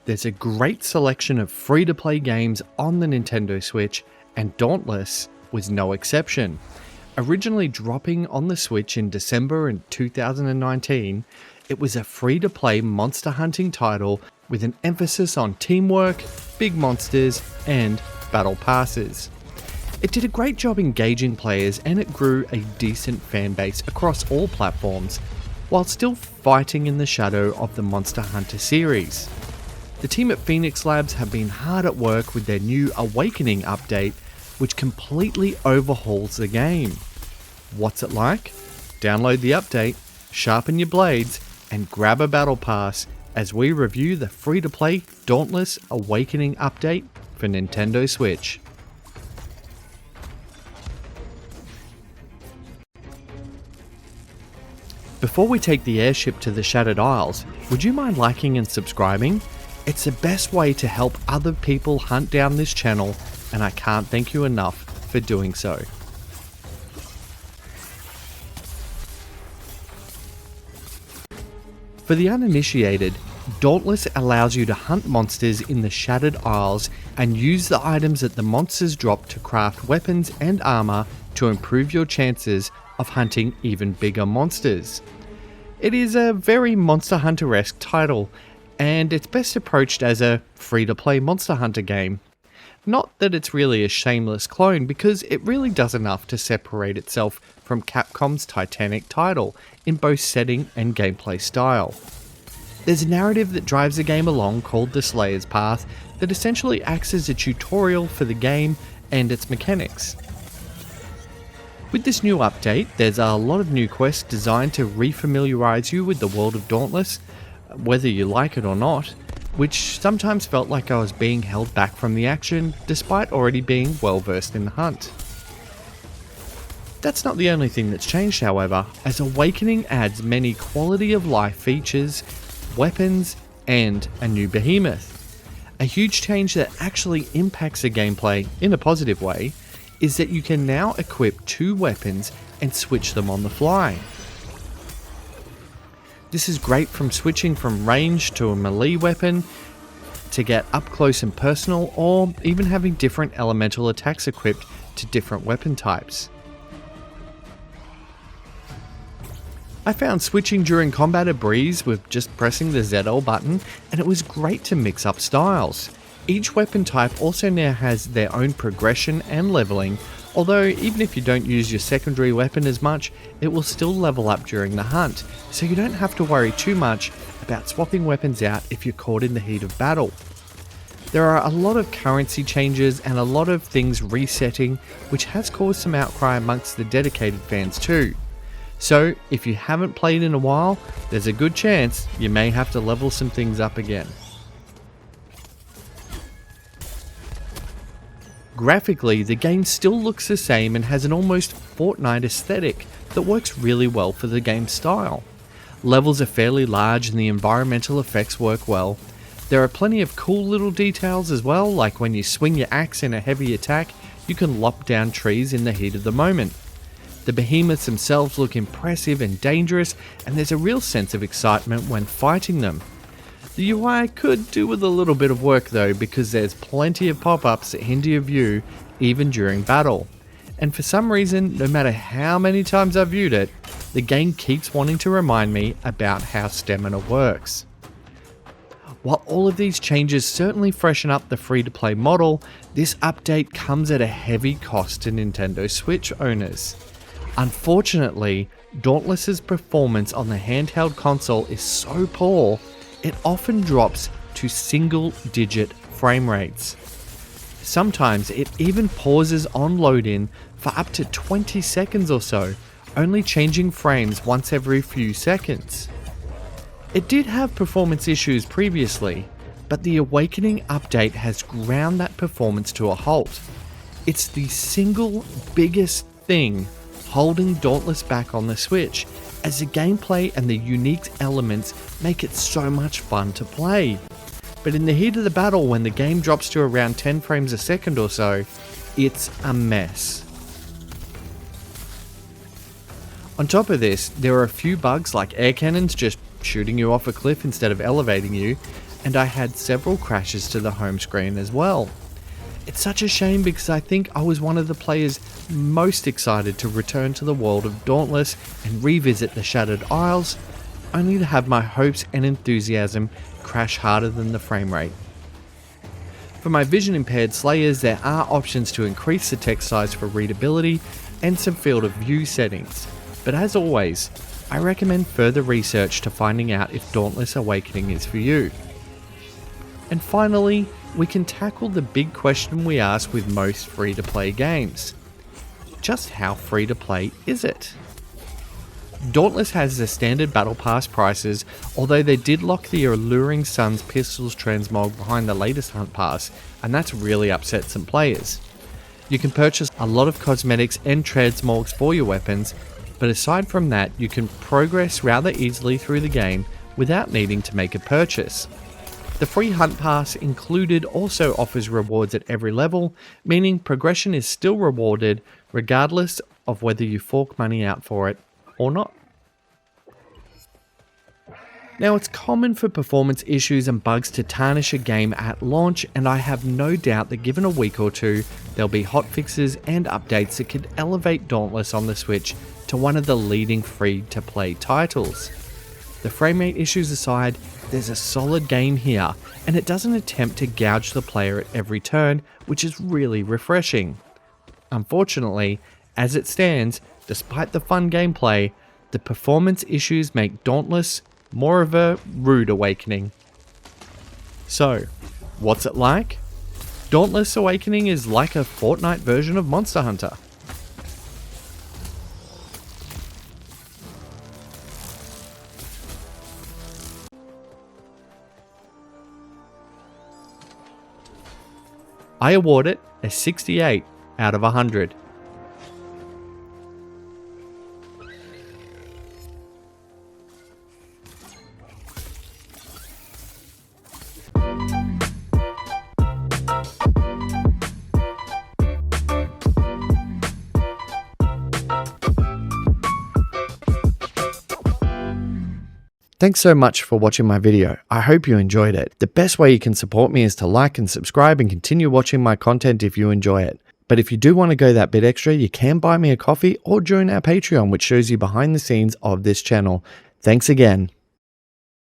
There's a great selection of free-to-play games on the Nintendo Switch, and Dauntless was no exception. Originally dropping on the Switch in December 2019, it was a free-to-play monster hunting title with an emphasis on teamwork, big monsters, and battle passes. It did a great job engaging players, and it grew a decent fan base across all platforms, while still fighting in the shadow of the Monster Hunter series. The team at Phoenix Labs have been hard at work with their new Awakening update, which completely overhauls the game. What's it like? Download the update, sharpen your blades, and grab a battle pass as we review the free-to-play Dauntless Awakening update for Nintendo Switch. Before we take the airship to the Shattered Isles, would you mind liking and subscribing? It's the best way to help other people hunt down this channel, and I can't thank you enough for doing so. For the uninitiated, Dauntless allows you to hunt monsters in the Shattered Isles and use the items that the monsters drop to craft weapons and armor to improve your chances of hunting even bigger monsters. It is a very Monster Hunter-esque title, and it's best approached as a free-to-play Monster Hunter game. Not that it's really a shameless clone, because it really does enough to separate itself from Capcom's Titanic title in both setting and gameplay style. There's a narrative that drives the game along called the Slayer's Path that essentially acts as a tutorial for the game and its mechanics. With this new update, there's a lot of new quests designed to refamiliarize you with the world of Dauntless, whether you like it or not, which sometimes felt like I was being held back from the action despite already being well versed in the hunt. That's not the only thing that's changed, however, as Awakening adds many quality of life features, weapons, and a new behemoth. A huge change that actually impacts the gameplay in a positive way is that you can now equip 2 weapons and switch them on the fly. This is great from switching from range to a melee weapon to get up close and personal, or even having different elemental attacks equipped to different weapon types. I found switching during combat a breeze with just pressing the ZL button, and it was great to mix up styles. Each weapon type also now has their own progression and leveling, although even if you don't use your secondary weapon as much, it will still level up during the hunt, so you don't have to worry too much about swapping weapons out if you're caught in the heat of battle. There are a lot of currency changes and a lot of things resetting, which has caused some outcry amongst the dedicated fans too. So if you haven't played in a while, there's a good chance you may have to level some things up again. Graphically, the game still looks the same and has an almost Fortnite aesthetic that works really well for the game's style. Levels are fairly large and the environmental effects work well. There are plenty of cool little details as well, like when you swing your axe in a heavy attack, you can lop down trees in the heat of the moment. The behemoths themselves look impressive and dangerous, and there's a real sense of excitement when fighting them. The UI could do with a little bit of work though, because there's plenty of pop-ups that hinder your view even during battle. And for some reason, no matter how many times I've viewed it, the game keeps wanting to remind me about how stamina works. While all of these changes certainly freshen up the free-to-play model, this update comes at a heavy cost to Nintendo Switch owners. Unfortunately, Dauntless's performance on the handheld console is so poor, it often drops to single-digit frame rates. Sometimes it even pauses on load-in for up to 20 seconds or so, only changing frames once every few seconds. It did have performance issues previously, but the Awakening update has ground that performance to a halt. It's the single biggest thing holding Dauntless back on the Switch, as the gameplay and the unique elements make it so much fun to play. But in the heat of the battle, when the game drops to around 10 frames a second or so, it's a mess. On top of this, there are a few bugs like air cannons just shooting you off a cliff instead of elevating you, and I had several crashes to the home screen as well. It's such a shame because I think I was one of the players most excited to return to the world of Dauntless and revisit the Shattered Isles, only to have my hopes and enthusiasm crash harder than the frame rate. For my vision impaired slayers, there are options to increase the text size for readability and some field of view settings, but as always, I recommend further research to finding out if Dauntless Awakening is for you. And finally, we can tackle the big question we ask with most free-to-play games. Just how free-to-play is it? Dauntless has the standard Battle Pass prices, although they did lock the Alluring Suns Pistols transmog behind the latest Hunt Pass, and that's really upset some players. You can purchase a lot of cosmetics and transmogs for your weapons, but aside from that, you can progress rather easily through the game without needing to make a purchase. The free Hunt Pass included also offers rewards at every level, meaning progression is still rewarded regardless of whether you fork money out for it or not. Now, it's common for performance issues and bugs to tarnish a game at launch, and I have no doubt that given a week or two, there'll be hotfixes and updates that could elevate Dauntless on the Switch to one of the leading free-to-play titles. The frame rate issues aside, there's a solid game here, and it doesn't attempt to gouge the player at every turn, which is really refreshing. Unfortunately, as it stands, despite the fun gameplay, the performance issues make Dauntless more of a rude awakening. So, what's it like? Dauntless Awakening is like a Fortnite version of Monster Hunter. I award it a 68 out of 100. Thanks so much for watching my video. I hope you enjoyed it. The best way you can support me is to like and subscribe and continue watching my content if you enjoy it. But if you do want to go that bit extra, you can buy me a coffee or join our Patreon, which shows you behind the scenes of this channel. Thanks again.